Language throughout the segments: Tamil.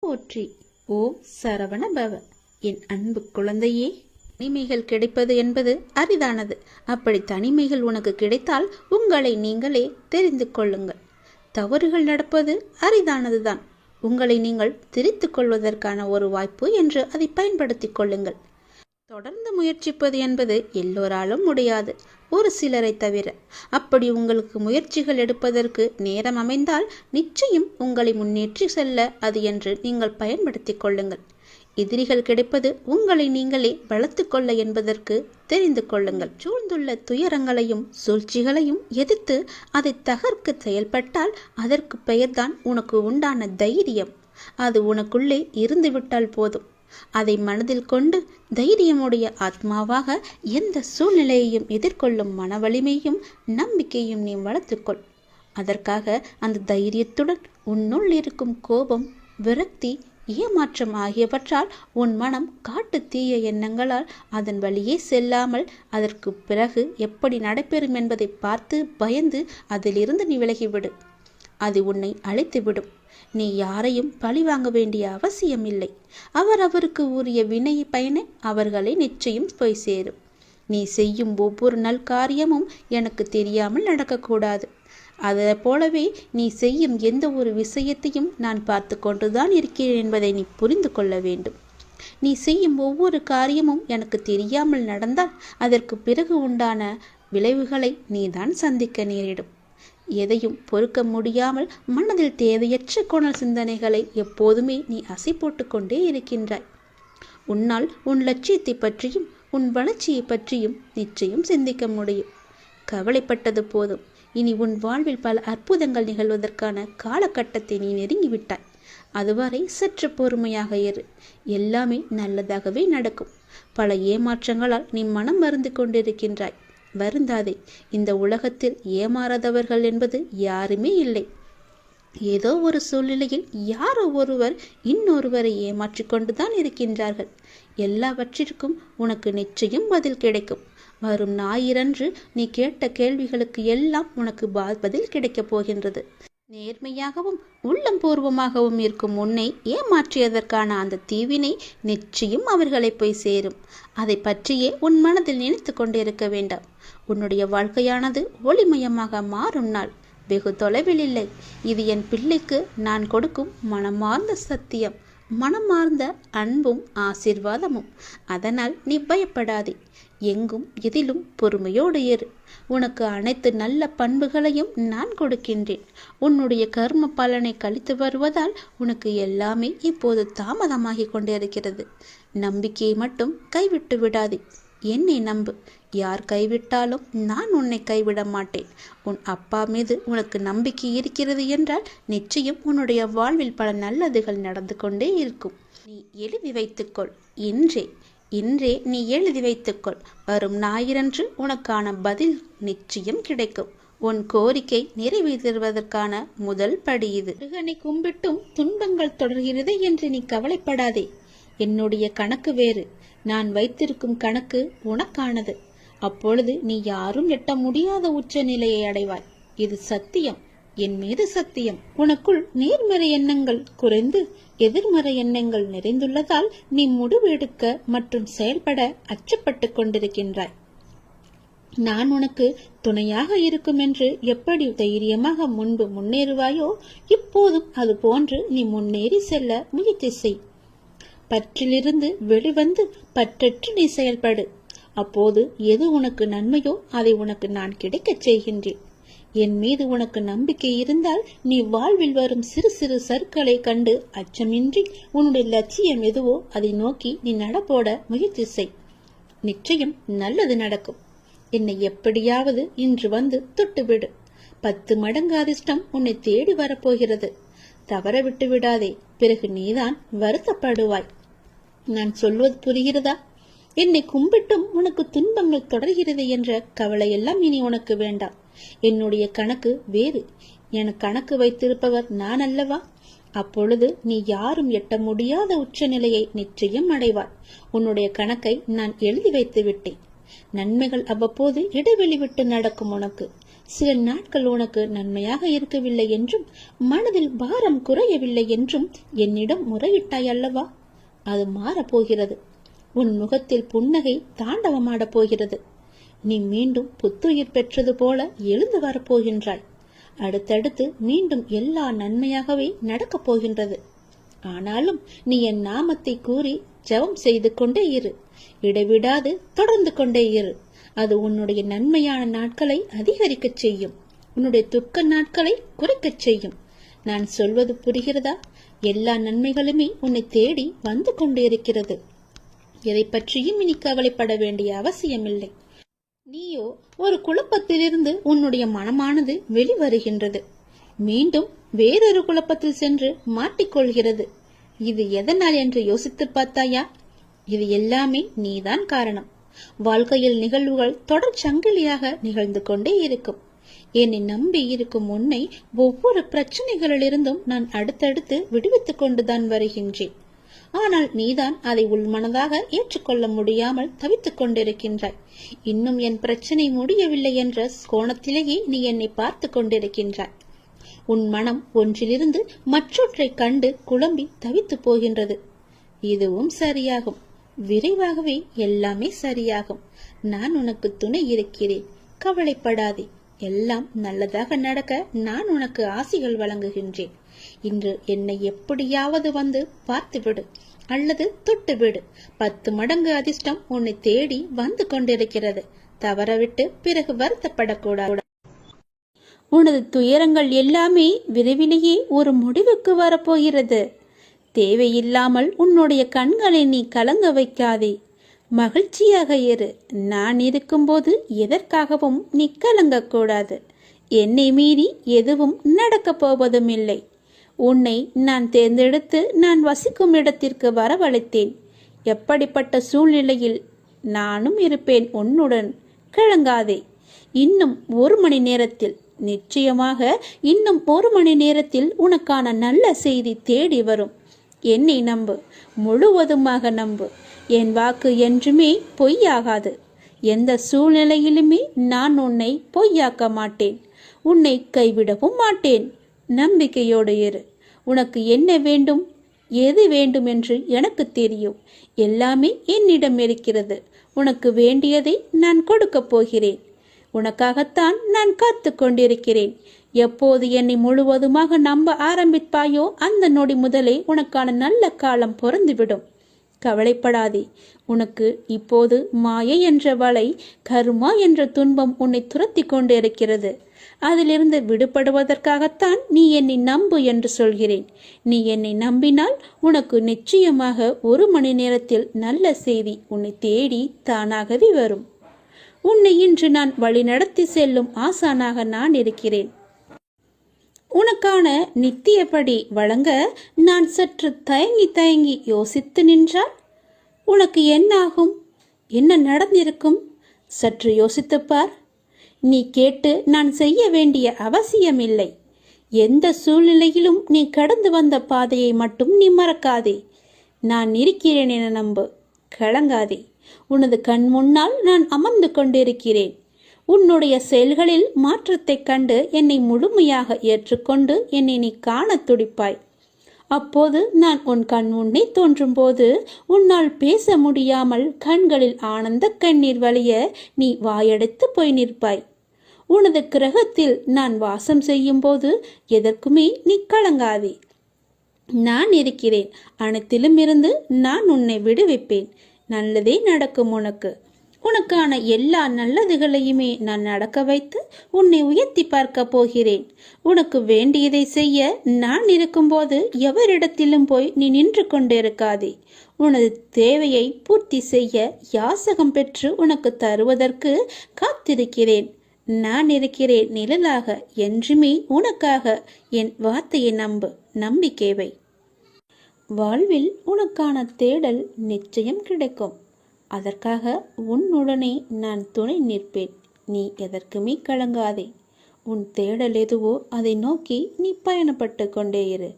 போற்றி. ஓம் சரவண பவ. என் அன்பு குழந்தையே, தனிமைகள் கிடைப்பது என்பது அரிதானது. அப்படி தனிமைகள் உனக்கு கிடைத்தால் உங்களை நீங்களே தெரிந்து கொள்ளுங்கள். தவறுகள் நடப்பது அரிதானதுதான். உங்களை நீங்கள் திரித்து கொள்வதற்கான ஒரு வாய்ப்பு என்று அதை பயன்படுத்திக் கொள்ளுங்கள். தொடர்ந்து முயற்சிப்பது என்பது எல்லோராலும் முடியாது, ஒரு சிலரை தவிர. அப்படி உங்களுக்கு முயற்சிகள் எடுப்பதற்கு நேரம் அமைந்தால் நிச்சயம் உங்களை முன்னேற்றி செல்ல அது என்று நீங்கள் பயன்படுத்தி கொள்ளுங்கள். எதிரிகள் கிடைப்பது உங்களை நீங்களே வளர்த்து கொள்ள என்பதற்கு தெரிந்து கொள்ளுங்கள். சூழ்ந்துள்ள துயரங்களையும் சூழ்ச்சிகளையும் எதிர்த்து அதை தகர்க்க செயல்பட்டால் அதற்கு பெயர்தான் உனக்கு உண்டான தைரியம். அது உனக்குள்ளே இருந்துவிட்டால் போதும். அதை மனதில் கொண்டு தைரியமுடைய ஆத்மாவாக எந்த சூழ்நிலையையும் எதிர்கொள்ளும் மன வலிமையும் நம்பிக்கையும் நீ வளர்த்துக்கொள். அதற்காக அந்த தைரியத்துடன் உன்னுள் இருக்கும் கோபம், விரக்தி, ஏமாற்றம் ஆகியவற்றால் உன் மனம் காட்டு தீய எண்ணங்களால் அதன் வழியே செல்லாமல் அதற்கு பிறகு எப்படி நடைபெறும் என்பதை பார்த்து பயந்து அதிலிருந்து நீ விலகிவிடு. அது உன்னை அழித்துவிடும். நீ யாரையும் பழி வாங்க வேண்டிய அவசியம் இல்லை. அவருக்கு உரிய வினை பயனை அவர்களை நிச்சயம் போய் சேரும். நீ செய்யும் ஒவ்வொரு நல் காரியமும் எனக்கு தெரியாமல் நடக்கக்கூடாது. அதை போலவே நீ செய்யும் எந்த ஒரு விஷயத்தையும் நான் பார்த்து கொண்டுதான் இருக்கிறேன் என்பதை நீ புரிந்து கொள்ள வேண்டும். நீ செய்யும் ஒவ்வொரு காரியமும் எனக்கு தெரியாமல் நடந்தால் அதற்கு பிறகு உண்டான விளைவுகளை நீதான் சந்திக்க நேரிடும். எதையும் பொறுக்க முடியாமல் மனதில் தேவையற்ற கோணல் சிந்தனைகளை எப்போதுமே நீ அசை போட்டு கொண்டே இருக்கின்றாய். உன்னால் உன் லட்சியத்தை பற்றியும் உன் வளர்ச்சியை பற்றியும் நிச்சயம் சிந்திக்க முடியும். கவலைப்பட்டது போதும். இனி உன் வாழ்வில் பல அற்புதங்கள் நிகழ்வதற்கான காலகட்டத்தை நீ நெருங்கிவிட்டாய். அதுவரை சற்று பொறுமையாக இரு. எல்லாமே நல்லதாகவே நடக்கும். பல ஏமாற்றங்களால் நீ மனம் மருந்து கொண்டிருக்கின்றாய். வருந்தாதே. இந்த உலகத்தில் ஏமாறாதவர்கள் என்பது யாருமே இல்லை. ஏதோ ஒரு சூழ்நிலையில் யாரோ ஒருவர் இன்னொருவரை ஏமாற்றிக் கொண்டுதான் இருக்கின்றார்கள். எல்லாவற்றிற்கும் உனக்கு நிச்சயம் பதில் கிடைக்கும். வரும் ஞாயிறன்று நீ கேட்ட கேள்விகளுக்கு எல்லாம் உனக்கு பதில் கிடைக்கப் போகின்றது. நேர்மையாகவும் உள்ளம் பூர்வமாகவும் இருக்கும் உன்னை ஏமாற்றியதற்கான அந்த தீவினை நிச்சயம் அவர்களை போய் சேரும். அதை பற்றியே உன் மனதில் நினைத்து கொண்டிருக்க வேண்டாம். உன்னுடைய வாழ்க்கையானது ஒளிமயமாக மாறும் நாள் வெகு தொலைவில் இல்லை. இது என் பிள்ளைக்கு நான் கொடுக்கும் மனமார்ந்த சத்தியம், மனமார்ந்த அன்பும் ஆசீர்வாதமும். அதனால் நீ பயப்படாதே. எங்கும் எதிலும் பொறுமையோடு இரு. உனக்கு அனைத்து நல்ல பண்புகளையும் நான் கொடுக்கின்றேன். உன்னுடைய கர்ம பலனை கழித்து வருவதால் உனக்கு எல்லாமே இப்போது தாமதமாகி கொண்டிருக்கிறது. நம்பிக்கையை மட்டும் கைவிட்டு விடாதே. என்னை நம்பு. யார் கைவிட்டாலும் நான் உன்னை கைவிட மாட்டேன். உன் அப்பா மீது உனக்கு நம்பிக்கை இருக்கிறது என்றால் நிச்சயம் உன்னுடைய வாழ்வில் பல நல்லதுகள் நடந்து கொண்டே இருக்கும். நீ எழுதி வைத்துக்கொள். இன்றே நீ எழுதி வைத்துக்கொள். வரும் ஞாயிறன்று உனக்கான பதில் நிச்சயம் கிடைக்கும். உன் கோரிக்கை நிறைவேற்றுவதற்கான முதல் படி இது. முருகனை கும்பிட்டும் துன்பங்கள் தொடர்கிறது என்று நீ கவலைப்படாதே. என்னுடைய கணக்கு வேறு. நான் வைத்திருக்கும் கணக்கு உனக்கானது. அப்பொழுது நீ யாரும் எட்ட முடியாத உச்ச நிலையை அடைவாய். இது சத்தியம், என் மீது சத்தியம். உனக்குள் நேர்மறை எண்ணங்கள் குறைந்து எதிர்மறை எண்ணங்கள் நிறைந்துள்ளதால் நீ முடிவு எடுக்க மற்றும் செயல்பட அச்சப்பட்டு கொண்டிருக்கின்றாய். நான் உனக்கு துணையாக இருக்கும் என்று எப்படி தைரியமாக முன்பு முன்னேறுவாயோ இப்போதும் அது போன்று நீ முன்னேறி செல்ல முயற்சி செய். பற்றிலிருந்து வெளிவந்து பற்றற்று நீ செயல்படு. அப்போது எது உனக்கு நன்மையோ அதை உனக்கு நான் கிடைக்கச் செய்கின்றேன். என் மீது உனக்கு நம்பிக்கை இருந்தால் நீ வாழ்வில் வரும் சிறு சிறு சறுக்களை கண்டு அச்சமின்றி உன்னுடைய லட்சியம் எதுவோ அதை நோக்கி நீ நடப்போட முயற்சி செய். நிச்சயம் நல்லது நடக்கும். என்னை எப்படியாவது இன்று வந்து தொட்டுவிடு. 10 மடங்கு அதிர்ஷ்டம் உன்னை தேடி வரப்போகிறது. தவற விட்டு விடாதே. பிறகு நீதான் வருத்தப்படுவாய். நான் சொல்வது புரிகிறதா? என்னை கும்பிட்டும் உனக்கு துன்பங்கள் தொடர்கிறது என்ற கவலையெல்லாம் இனி உனக்கு வேண்டாம். என்னுடைய கணக்கு வேறு. என கணக்கு வைத்திருப்பவர் நான் அல்லவா? அப்பொழுது நீ யாரும் எட்ட முடியாத உச்ச நிலையை நிச்சயம் அடைவாய். உன்னுடைய கணக்கை நான் எழுதி வைத்து விட்டேன். நன்மைகள் அவ்வப்போது இடைவெளி விட்டு நடக்கும். உனக்கு சில நாட்கள் உனக்கு நன்மையாக இருக்கவில்லை என்றும் மனதில் பாரம் குறையவில்லை என்றும் என்னிடம் முறையிட்டாய் அல்லவா? அது மாறப்போகிறது. உன் முகத்தில் புன்னகை தாண்டவமாடப் போகிறது. நீ மீண்டும் புத்துயிர் பெற்றது போல எழுந்து வரப்போகின்றாய். அடுத்தடுத்து மீண்டும் எல்லா நன்மையாகவே நடக்கப் போகின்றது. ஆனாலும் நீ என் நாமத்தை கூறி ஜெபம் செய்து கொண்டே இரு. இடைவிடாது தொடர்ந்து கொண்டே இரு. அது உன்னுடைய நன்மையான நாட்களை அதிகரிக்கச் செய்யும். உன்னுடைய துக்க நாட்களை குறைக்கச் செய்யும். நான் சொல்வது புரிகிறதா? எல்லா நன்மைகளுமே உன்னை தேடி வந்து கொண்டு இருக்கிறது. எதை பற்றியும் இனி கவலைப்பட வேண்டிய அவசியமில்லை. நீயோ ஒரு குழப்பத்திலிருந்து உன்னுடைய மனமானது வெளிவருகின்றது. மீண்டும் வேறொரு குழப்பத்தில் சென்று மாட்டிக்கொள்கிறது. இது எதனால் என்று யோசித்து பார்த்தாயா? இது எல்லாமே நீதான் காரணம். வாழ்க்கையில் நிகழ்வுகள் தொடர் சங்கிலியாக நிகழ்ந்து கொண்டே இருக்கும். என்னை நம்பி இருக்கும் உன்னை ஒவ்வொரு பிரச்சனைகளிலிருந்தும் நான் அடுத்தடுத்து விடுவித்துக் கொண்டுதான் வருகின்றேன். ஆனால் நீதான் அதை உள்மனதாக ஏற்றுக்கொள்ள முடியாமல் தவித்துக் கொண்டிருக்கின்றாய். இன்னும் என் பிரச்சனை முடியவில்லை என்ற கோணத்திலேயே நீ என்னை பார்த்து கொண்டிருக்கின்றாய். உன் மனம் ஒன்றிலிருந்து மற்றொன்றை கண்டு குழம்பி தவித்து போகின்றது. இதுவும் சரியாகும். விரைவாகவே எல்லாமே சரியாகும். நான் உனக்கு துணை இருக்கிறேன். கவலைப்படாதே. எல்லாம் நல்லதாக நடக்க நான் உனக்கு ஆசிகள் வழங்குகின்றேன். இன்று என்னை எப்படியாவது வந்து பார்த்துவிடு அல்லது தொட்டுவிடு. 10 மடங்கு அதிர்ஷ்டம் உன்னை தேடி வந்து கொண்டிருக்கிறது. தவறவிட்டு பிறகு வருத்தப்படக்கூடாது. உனது துயரங்கள் எல்லாமே விரைவிலேயே ஒரு முடிவுக்கு வரப்போகிறது. தேவையில்லாமல் உன்னுடைய கண்களை நீ கலங்க வைக்காதே. மகிழ்ச்சியாக இரு. நான் இருக்கும்போது எதற்காகவும் நீ கலங்கக்கூடாது. என்னை மீறி எதுவும் நடக்கப் போவதும் இல்லை. உன்னை நான் தேர்ந்தெடுத்து நான் வசிக்கும் இடத்திற்கு வரவழைத்தேன். எப்படிப்பட்ட சூழ்நிலையில் நானும் இருப்பேன் உன்னுடன். கலங்காதே. இன்னும் 1 மணி நேரத்தில், நிச்சயமாக இன்னும் 1 மணி நேரத்தில் உனக்கான நல்ல செய்தி தேடி வரும். என்னை நம்பு. முழுவதுமாக நம்பு. என் வாக்கு என்றுமே பொய்யாகாது. எந்த சூழ்நிலையிலுமே நான் உன்னை பொய்யாக்க மாட்டேன். உன்னை கைவிடவும் மாட்டேன். நம்பிக்கையோடு இரு. உனக்கு என்ன வேண்டும், எது வேண்டும் என்று எனக்கு தெரியும். எல்லாமே என்னிடம் இருக்கிறது. உனக்கு வேண்டியதை நான் கொடுக்கப் போகிறேன். உனக்காகத்தான் நான் காத்து கொண்டிருக்கிறேன். எப்போது என்னை முழுவதுமாக நம்ப ஆரம்பிப்பாயோ அந்த நொடி முதலே உனக்கான நல்ல காலம் பொருந்துவிடும். கவலைப்படாதே. உனக்கு இப்போது மாயை என்ற வலை, கர்மா என்ற துன்பம் உன்னை துரத்தி கொண்டு இருக்கிறது. அதிலிருந்து விடுபடுவதற்காகத்தான் நீ என்னை நம்பு என்று சொல்கிறேன். நீ என்னை நம்பினால் உனக்கு நிச்சயமாக 1 மணி நேரத்தில் நல்ல செய்தி உன்னை தேடி தானாகவே வரும். உன்னை இன்று நான் வழிநடத்தி செல்லும் ஆசானாக நான் இருக்கிறேன். உனக்கான நித்தியப்படி வழங்க நான் சற்று தயங்கி யோசித்து நின்றால் உனக்கு என்னாகும்? என்ன நடந்திருக்கும்? சற்று யோசித்துப்பார். நீ கேட்டு நான் செய்ய வேண்டிய அவசியமில்லை. எந்த சூழ்நிலையிலும் நீ கடந்து வந்த பாதையை மட்டும் நீ மறக்காதே. நான் இருக்கிறேன் என நம்பு. கலங்காதே. உனது கண் முன்னால் நான் அமர்ந்து கொண்டிருக்கிறேன். உன்னுடைய செயல்களில் மாற்றத்தைக் கண்டு என்னை முழுமையாக ஏற்றுக்கொண்டு என்னை நீ காண துடிப்பாய். அப்போது நான் உன் கண் முன்னே தோன்றும் போது உன்னால் பேச முடியாமல் கண்களில் ஆனந்த கண்ணீர் வழிய நீ வாயடைத்து போய் நிற்பாய். உனது கிரகத்தில் நான் வாசம் செய்யும் போது எதற்குமே நீ கலங்காதே. நான் இருக்கிறேன். அனைத்திலும் இருந்து நான் உன்னை விடுவிப்பேன். நல்லதே நடக்கும். உனக்கான எல்லா நல்லதுகளையுமே நான் நடக்க வைத்து உன்னை உயர்த்தி பார்க்க போகிறேன். உனக்கு வேண்டியதை செய்ய நான் இருக்கும்போது எவரிடத்திலும் போய் நீ நின்று கொண்டிருக்காதே. உனது தேவையை பூர்த்தி செய்ய யாசகம் பெற்று உனக்கு தருவதற்கு காத்திருக்கிறேன். நான் இருக்கிறேன் நிழலாக என்றுமே உனக்காக. என் வார்த்தையை நம்பு. நம்பிக்கை வை. வாழ்வில் உனக்கான தேடல் நிச்சயம் கிடைக்கும். அதற்காக உன்னுடனே நான் துணை நிற்பேன். நீ எதற்குமே கலங்காதே. உன் தேடல் எதுவோ அதை நோக்கி நீ பயணப்பட்டு கொண்டே இரு.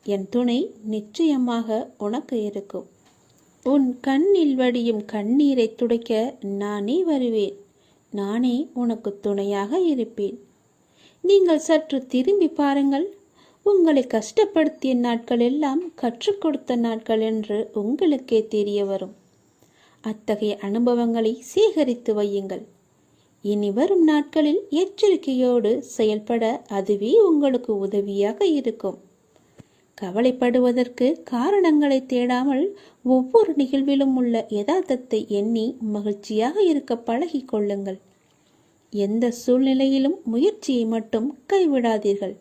என் துணை நிச்சயமாக உனக்கு இருக்கும். உன் கண்ணில் வடியும் கண்ணீரை துடைக்க நானே வருவேன். நானே உனக்கு துணையாக இருப்பேன். நீங்கள் சற்று திரும்பி பாருங்கள். உங்களை கஷ்டப்படுத்திய நாட்கள் எல்லாம் கற்றுக் கொடுத்த நாட்கள் என்று உங்களுக்கே தெரிய வரும். அத்தகைய அனுபவங்களை சேகரித்து வையுங்கள். இனி வரும் நாட்களில் எச்சரிக்கையோடு செயல்பட அதுவே உங்களுக்கு உதவியாக இருக்கும். கவலைப்படுவதற்கு காரணங்களை தேடாமல் ஒவ்வொரு நிகழ்விலும் உள்ள யதார்த்தத்தை எண்ணி மகிழ்ச்சியாக இருக்க பழகி கொள்ளுங்கள். எந்த சூழ்நிலையிலும் முயற்சியை மட்டும் கைவிடாதீர்கள்.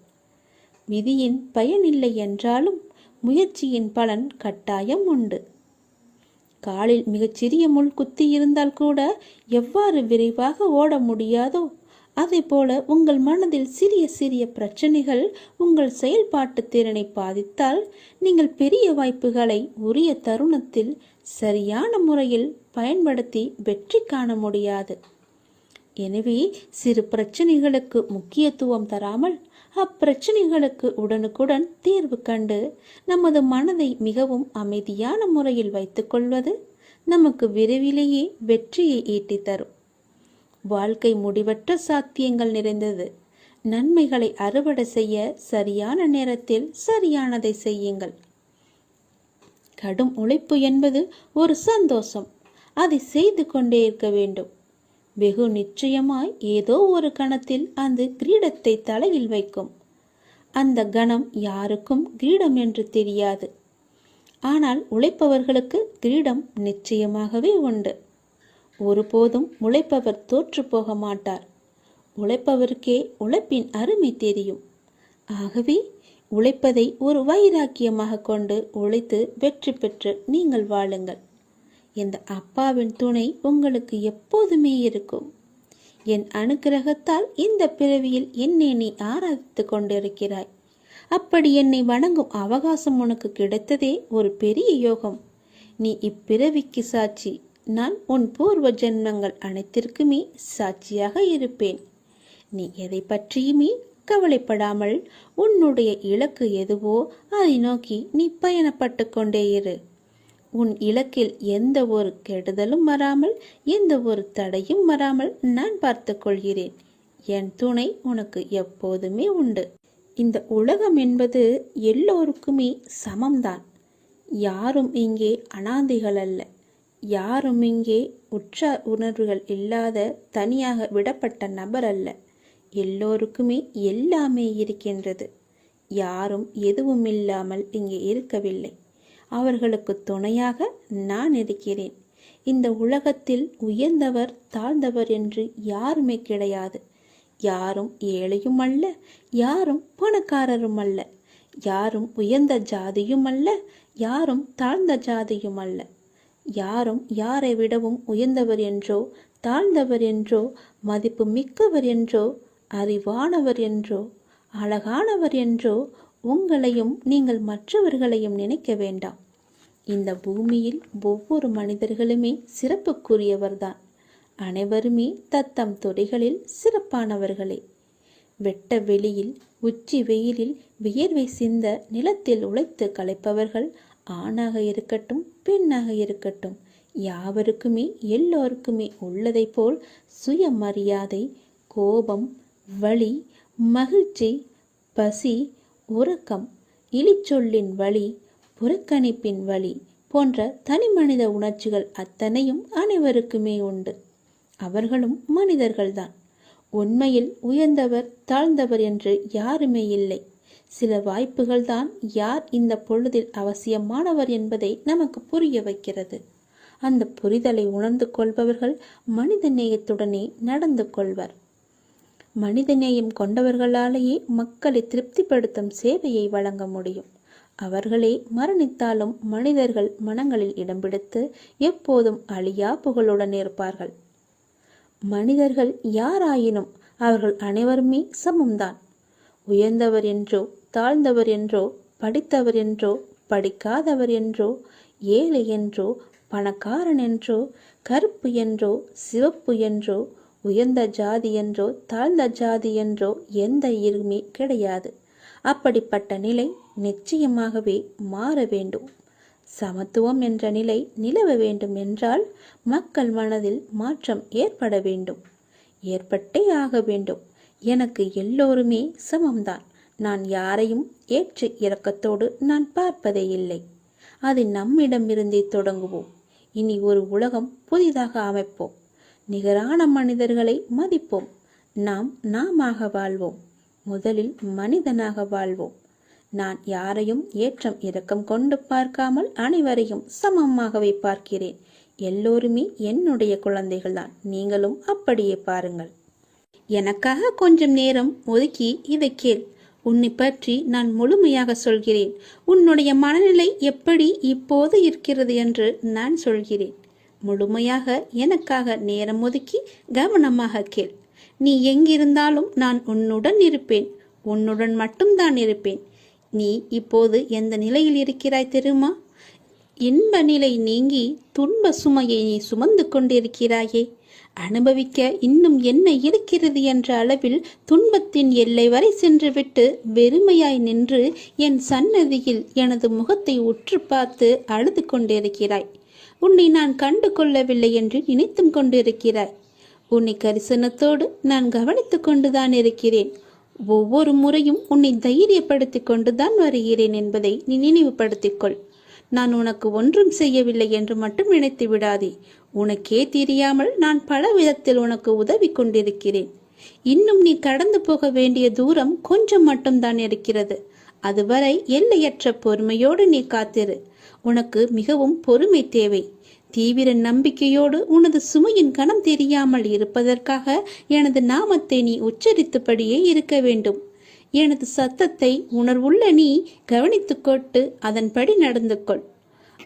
விதியின் பயனில்லை என்றாலும் முயற்சியின் பலன் கட்டாயம் உண்டு. காலில் மிகச்சிறிய முள் குத்தி இருந்தால் கூட எவ்வாறு விரைவாக ஓட முடியாதோ அதே போல உங்கள் மனதில் சிறிய சிறிய பிரச்சனைகள் உங்கள் செயல்பாட்டு திறனை பாதித்தால் நீங்கள் பெரிய வாய்ப்புகளை உரிய தருணத்தில் சரியான முறையில் பயன்படுத்தி வெற்றி காண முடியாது. எனவே சிறு பிரச்சனைகளுக்கு முக்கியத்துவம் தராமல் அப்பிரச்சனைகளுக்கு உடனுக்குடன் தீர்வு கண்டு நமது மனதை மிகவும் அமைதியான முறையில் வைத்துக்கொள்வது நமக்கு விரைவிலேயே வெற்றியை ஈட்டி தரும். வாழ்க்கை முடிவற்ற சாத்தியங்கள் நிறைந்தது. நன்மைகளை அறுவடை செய்ய சரியான நேரத்தில் சரியானதை செய்யுங்கள். கடும் உழைப்பு என்பது ஒரு சந்தோஷம். அதை செய்து கொண்டே இருக்க வேண்டும். வெகு நிச்சயமாய் ஏதோ ஒரு கணத்தில் அந்த கிரீடத்தை தலையில் வைக்கும். அந்த கணம் யாருக்கும் கிரீடம் என்று தெரியாது. ஆனால் உழைப்பவர்களுக்கு கிரீடம் நிச்சயமாகவே உண்டு. ஒருபோதும் உழைப்பவர் தோற்று போக மாட்டார். உழைப்பவருக்கே உழைப்பின் அருமை தெரியும். ஆகவே உழைப்பதை ஒரு வைராக்கியமாக கொண்டு உழைத்து வெற்றி பெற்று நீங்கள் வாழுங்கள். இந்த அப்பாவின் துணை உங்களுக்கு எப்போதுமே இருக்கும். என் அனுக்கிரகத்தால் இந்த பிறவியில் என்னை நீ ஆராதித்து கொண்டிருக்கிறாய். அப்படி என்னை வணங்கும் அவகாசம் உனக்கு கிடைத்ததே ஒரு பெரிய யோகம். நீ இப்பிறவிக்கு சாட்சி. நான் உன் பூர்வ ஜென்மங்கள் அனைத்திற்குமே சாட்சியாக இருப்பேன். நீ எதை பற்றியுமே கவலைப்படாமல் உன்னுடைய இலக்கு எதுவோ அதை நோக்கி நீ பயணப்பட்டு கொண்டே இரு. உன் இலக்கில் எந்த ஒரு கெடுதலும் வராமல் எந்த ஒரு தடையும் வராமல் நான் பார்த்து கொள்கிறேன். என் துணை உனக்கு எப்போதுமே உண்டு. இந்த உலகம் என்பது எல்லோருக்குமே சமம்தான். யாரும் இங்கே அனாதைகள் அல்ல. யாரும் இங்கே உற்றார் உணர்வுகள் இல்லாத தனியாக விடப்பட்ட நபர் அல்ல. எல்லோருக்குமே எல்லாமே இருக்கின்றது. யாரும் எதுவும் இல்லாமல் இங்கே இருக்கவில்லை. அவர்களுக்கு துணையாக நான் இருக்கிறேன். இந்த உலகத்தில் உயர்ந்தவர் தாழ்ந்தவர் என்று யாருமே கிடையாது. யாரும் ஏழையும் அல்ல, யாரும் பணக்காரரும் அல்ல. யாரும் உயர்ந்த ஜாதியும் அல்ல, யாரும் தாழ்ந்த ஜாதியும் அல்ல. யாரும் யாரை விடவும் உயர்ந்தவர் என்றோ தாழ்ந்தவர் என்றோ மதிப்பு மிக்கவர் என்றோ அறிவானவர் என்றோ அழகானவர் என்றோ உங்களையும் நீங்கள் மற்றவர்களையும் நினைக்க வேண்டாம். இந்த பூமியில் ஒவ்வொரு மனிதர்களுமே சிறப்புக்குரியவர்தான். அனைவருமே தத்தம் துறைகளில் சிறப்பானவர்களே. வெட்ட வெளியில் உச்சி வெயிலில் வியர்வை சிந்த நிலத்தில் உழைத்து களைப்பவர்கள் ஆணாக இருக்கட்டும் பெண்ணாக இருக்கட்டும் யாவருக்குமே எல்லோருக்குமே உள்ளதை போல் சுயமரியாதை, கோபம், வலி, மகிழ்ச்சி, பசி, உறக்கம், இழிச்சொல்லின் வலி, புறக்கணிப்பின் வலி போன்ற தனிமனித உணர்ச்சிகள் அத்தனையும் அனைவருக்குமே உண்டு. அவர்களும் மனிதர்கள்தான். உண்மையில் உயர்ந்தவர் தாழ்ந்தவர் என்று யாருமே இல்லை. சில வாய்ப்புகள் தான் யார் இந்த பொழுதில் அவசியமானவர் என்பதை நமக்கு புரிய வைக்கிறது. அந்த புரிதலை உணர்ந்து கொள்பவர்கள் மனித நேயத்துடனே நடந்து கொள்வர். மனிதநேயம் கொண்டவர்களாலேயே மக்களை திருப்திப்படுத்தும் சேவையை வழங்க முடியும். அவர்களே மரணித்தாலும் மனிதர்கள் மனங்களில் இடம் பிடித்து எப்போதும் அழியா புகழுடன் இருப்பார்கள். மனிதர்கள் யாராயினும் அவர்கள் அனைவருமே சமம்தான். உயர்ந்தவர் என்றோ தாழ்ந்தவர் என்றோ படித்தவர் என்றோ படிக்காதவர் என்றோ ஏழை என்றோ பணக்காரன் என்றோ கருப்பு என்றோ சிவப்பு என்றோ உயர்ந்த ஜாதி என்றோ தாழ்ந்த ஜாதி என்றோ எந்த இருமே கிடையாது. அப்படிப்பட்ட நிலை நிச்சயமாகவே மாற வேண்டும். சமத்துவம் என்ற நிலை நிலவ வேண்டும் என்றால் மக்கள் மனதில் மாற்றம் ஏற்பட வேண்டும். ஏற்பட்டே ஆக வேண்டும். எனக்கு எல்லோருமே சமம்தான். நான் யாரையும் ஏற்ற இரக்கத்தோடு நான் பார்ப்பதே இல்லை. அது நம்மிடமிருந்தே தொடங்குவோம். இனி ஒரு உலகம் புதிதாக அமைப்போம். நிகரான மனிதர்களை மதிப்போம். நாமாக வாழ்வோம். முதலில் மனிதனாக வாழ்வோம். நான் யாரையும் ஏற்றம் இரக்கம் கொண்டு பார்க்காமல் அனைவரையும் சமமாகவே பார்க்கிறேன். எல்லோருமே என்னுடைய குழந்தைகள்தான். நீங்களும் அப்படியே பாருங்கள். எனக்காக கொஞ்சம் நேரம் ஒதுக்கி இதை கேள். உன்னை பற்றி நான் முழுமையாக சொல்கிறேன். உன்னுடைய மனநிலை எப்படி இப்போது இருக்கிறது என்று நான் சொல்கிறேன். முழுமையாக எனக்காக நேரம் ஒதுக்கி கவனமாக கேள். நீ எங்கிருந்தாலும் நான் உன்னுடன் இருப்பேன். உன்னுடன் மட்டும்தான் இருப்பேன். நீ இப்போது எந்த நிலையில் இருக்கிறாய் தெரியுமா? இன்ப நிலை நீங்கி துன்ப சுமையை நீ சுமந்து கொண்டிருக்கிறாயே. அனுபவிக்க இன்னும் என்ன இருக்கிறது என்ற அளவில் துன்பத்தின் எல்லை வரை சென்றுவிட்டு வெறுமையாய் நின்று என் சன்னதியில் எனது முகத்தை உற்று பார்த்து அழுது கொண்டிருக்கிறாய். உன்னை நான் கண்டு கொள்ளவில்லை என்று நினைத்தும் கொண்டிருக்கிறாய். உன்னை கரிசனத்தோடு நான் கவனித்து கொண்டுதான் இருக்கிறேன். ஒவ்வொரு முறையும் உன்னை தைரியப்படுத்தி கொண்டுதான் வருகிறேன் என்பதை நீ நினைவுபடுத்திக்கொள். நான் உனக்கு ஒன்றும் செய்யவில்லை என்று மட்டும் நினைத்து விடாதே. உனக்கே தெரியாமல் நான் பல விதத்தில் உனக்கு உதவி கொண்டிருக்கிறேன். இன்னும் நீ கடந்து போக வேண்டிய தூரம் கொஞ்சம் மட்டும்தான் இருக்கிறது. அதுவரை எல்லையற்ற பொறுமையோடு நீ காத்திரு. உனக்கு மிகவும் பொறுமை தேவை. தீவிர நம்பிக்கையோடு உனது சுமையின் கணம் தெரியாமல் இருப்பதற்காக எனது நாமத்தை நீ உச்சரித்தபடியே இருக்க வேண்டும். எனது சத்தத்தை உணர்வுள்ள நீ கவனித்துக்கொண்டு அதன்படி நடந்து கொள்.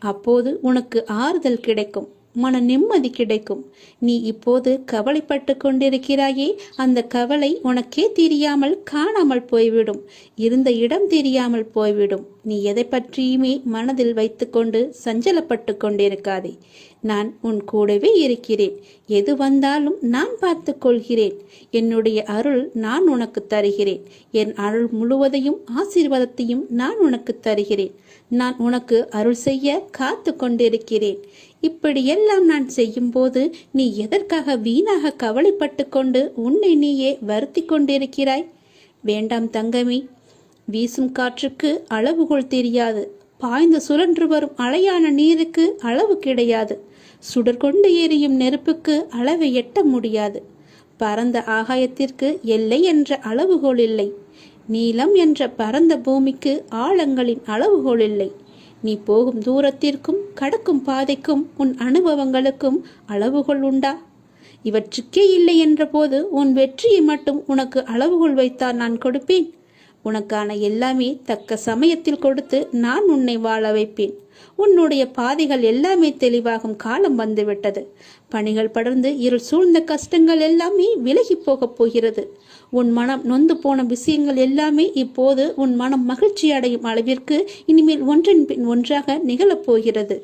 அப்போது உனக்கு ஆறுதல் கிடைக்கும், மன நிம்மதி கிடைக்கும். நீ இப்போது கவலைப்பட்டு கொண்டிருக்கிறாயே, அந்த கவலை உனக்கே தெரியாமல் காணாமல் போய்விடும். இருந்த இடம் தெரியாமல் போய்விடும். நீ எதை பற்றியுமே மனதில் வைத்துக்கொண்டு சஞ்சலப்பட்டு கொண்டிருக்காதே. நான் உன் கூடவே இருக்கிறேன். எது வந்தாலும் நான் பார்த்து கொள்கிறேன். என்னுடைய அருள் நான் உனக்கு தருகிறேன். என் அருள் முழுவதையும் ஆசீர்வாதத்தையும் நான் உனக்கு தருகிறேன். நான் உனக்கு அருள் செய்ய காத்து கொண்டிருக்கிறேன். இப்படியெல்லாம் நான் செய்யும் போது நீ எதற்காக வீணாக கவலைப்பட்டு கொண்டு உன்னை நீயே வருத்தி கொண்டிருக்கிறாய்? வேண்டாம் தங்கமே. வீசும் காற்றுக்கு அளவுகோல் தெரியாது. பாய்ந்து சுழன்று வரும் அலையான நீருக்கு அளவு கிடையாது. சுடர் கொண்டு எரியும் நெருப்புக்கு அளவை எட்ட முடியாது. பரந்த ஆகாயத்திற்கு எல்லை என்ற அளவுகோல் இல்லை. நீளம் என்ற பரந்த பூமிக்கு ஆழங்களின் அளவுகோல் இல்லை. நீ போகும் தூரத்திற்கும் கடக்கும் பாதைக்கும் உன் அனுபவங்களுக்கும் அளவுகோல் உண்டா? இவற்றுக்கே இல்லை என்ற போது உன் வெற்றியை மட்டும் உனக்கு அளவுகோல் வைத்தால் நான் கொடுப்பேன். உனக்கான எல்லாமே தக்க சமயத்தில் கொடுத்து நான் உன்னை வாழ வைப்பேன். உன்னுடைய பாதைகள் எல்லாமே தெளிவாகும் காலம் வந்துவிட்டது. பணிகள் படர்ந்து இருள் சூழ்ந்த கஷ்டங்கள் எல்லாமே விலகி போகப் போகிறது. உன் மனம் நொந்து போன விஷயங்கள் எல்லாமே இப்போது உன் மனம் மகிழ்ச்சி அடையும் அளவிற்கு இனிமேல் ஒன்றின் பின் ஒன்றாக நிகழப்போகிறது.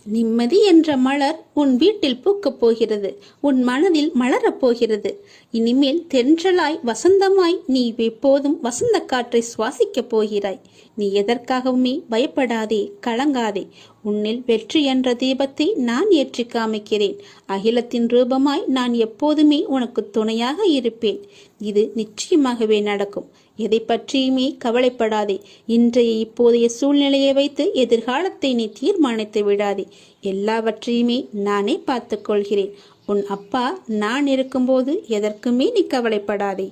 நிம்மதி என்ற மலர் உன் வீட்டில் பூக்கப் போகிறது. உன் மனதில் மலரப் போகிறது. இனிமேல் தென்றலாய் வசந்தமாய் நீ எப்போதும் வசந்த காற்றை சுவாசிக்கப் போகிறாய். நீ எதற்காகவுமே பயப்படாதே, கலங்காதே. உன்னில் வெற்றி என்ற தீபத்தை நான் ஏற்றி காமிக்கிறேன். அகிலத்தின் ரூபமாய் நான் எப்போதுமே உனக்கு துணையாக இருப்பேன். இது நிச்சயமாகவே நடக்கும். எதை பற்றியுமே கவலைப்படாதே. இன்றைய இப்போதைய சூழ்நிலையை வைத்து எதிர்காலத்தை நீ தீர்மானித்து விடாதே. எல்லாவற்றையுமே நானே பார்த்து கொள்கிறேன். உன் அப்பா நான் இருக்கும்போது எதற்குமே நீ கவலைப்படாதே.